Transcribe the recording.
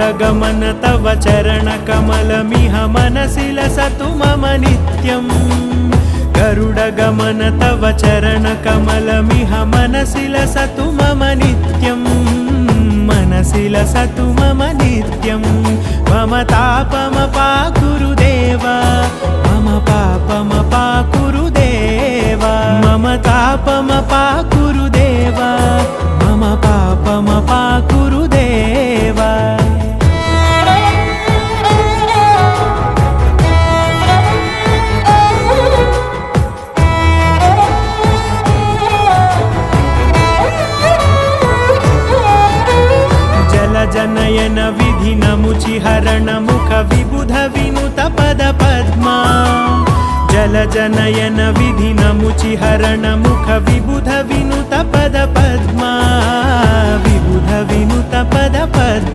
गरुडगमन तव चरणकमलमिह मनसि लसतु मम नित्यम् गरुडगमन तव चरणकमलमिह मनसि लसतु मम नित्यम् मनसि लसतु मम नित्यम् मम तापमपाकुरुदेव मम पापमपाकुरुदेव मम तापमपाकुरुदेव मम पापमपाकुरुदेव जनयन विधिनमुचिहरण मुख विबुध विनुत पद पद्मा जलजनयन विधिनमुचिहरण मुख विबुध विनुत पद पद्मा विबुध विनुत पद पद्मा।